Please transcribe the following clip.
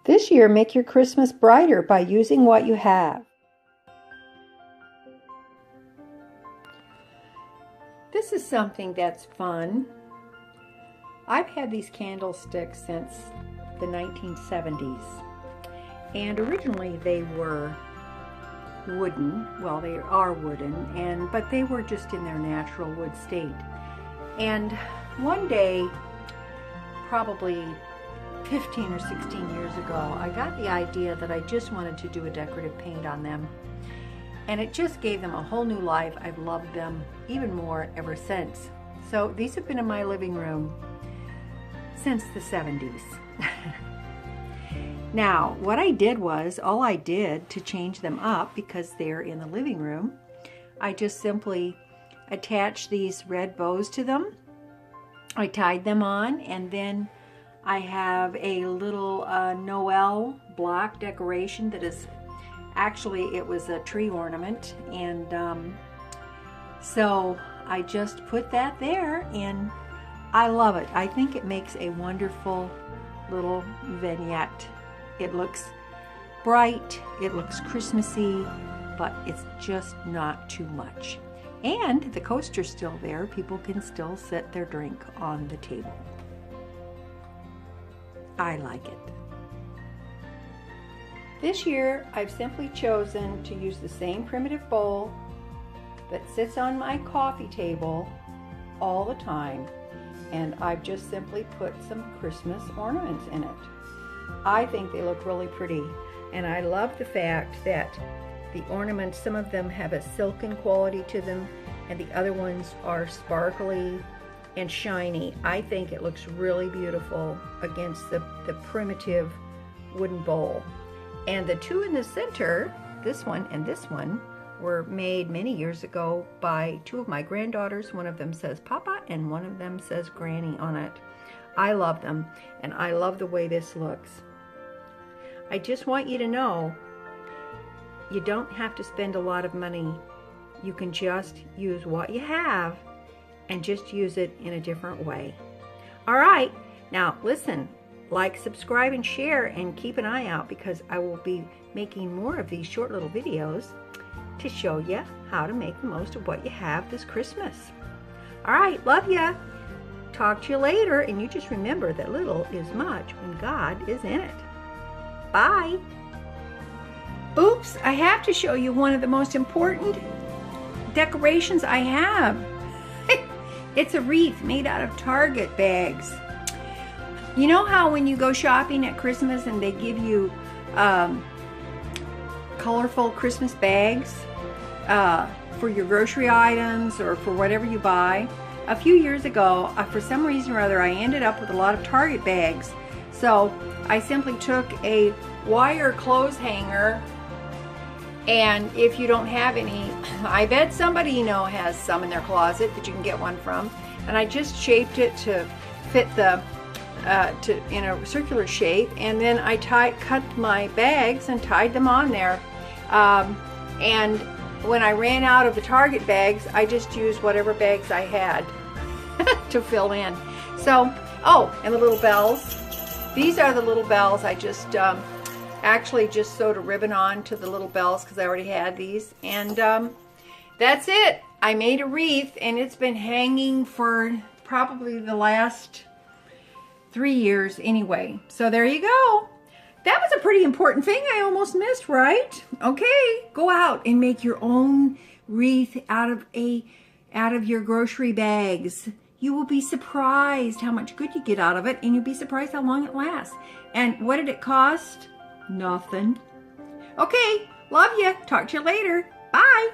This year, make your Christmas brighter by using what you have. This is something that's fun. I've had these candlesticks since the 1970s. And originally they were wooden. Well, they are wooden, but they were just in their natural wood state. And one day, probably 15 or 16 years ago, I got the idea that I just wanted to do a decorative paint on them. And it just gave them a whole new life. I've loved them even more ever since. So these have been in my living room since the 70s. Now, what I did was, all I did to change them up, because they're in the living room, I just simply attached these red bows to them. I tied them on, and then I have a little Noel block decoration that is, actually it was a tree ornament, and so I just put that there, and I love it. I think it makes a wonderful little vignette. It looks bright, it looks Christmassy, but it's just not too much. And the coaster's still there. People can still set their drink on the table. I like it. This year, I've simply chosen to use the same primitive bowl that sits on my coffee table all the time, and I've just simply put some Christmas ornaments in it. I think they look really pretty, and I love the fact that the ornaments, some of them have a silken quality to them, and the other ones are sparkly and shiny. I think it looks really beautiful against the primitive wooden bowl. And the two in the center, this one and this one, were made many years ago by two of my granddaughters. One of them says Papa and one of them says Granny on it. I love them, and I love the way this looks. I just want you to know, you don't have to spend a lot of money. You can just use what you have and just use it in a different way. All right, now listen, like, subscribe, and share, and keep an eye out, because I will be making more of these short little videos to show you how to make the most of what you have this Christmas. All right, love ya. Talk to you later, and you just remember that little is much when God is in it. Bye. Oops, I have to show you one of the most important decorations I have. It's a wreath made out of Target bags. You know how when you go shopping at Christmas and they give you colorful Christmas bags for your grocery items or for whatever you buy? A few years ago, for some reason or other, I ended up with a lot of Target bags. So I simply took a wire clothes hanger, and if you don't have any, I bet somebody you know has some in their closet that you can get one from, and I just shaped it to fit the in a circular shape, and then I cut my bags and tied them on there, and when I ran out of the Target bags, I just used whatever bags I had to fill in. So, oh, and the little bells. These are the little bells. I just actually just sewed a ribbon on to the little bells because I already had these. And that's it. I made a wreath, and it's been hanging for probably the last 3 years anyway. So there you go. That was a pretty important thing I almost missed, right? Okay, go out and make your own wreath out of your grocery bags. You will be surprised how much good you get out of it, and you'll be surprised how long it lasts. And what did it cost? Nothing. Okay, love you. Talk to you later. Bye.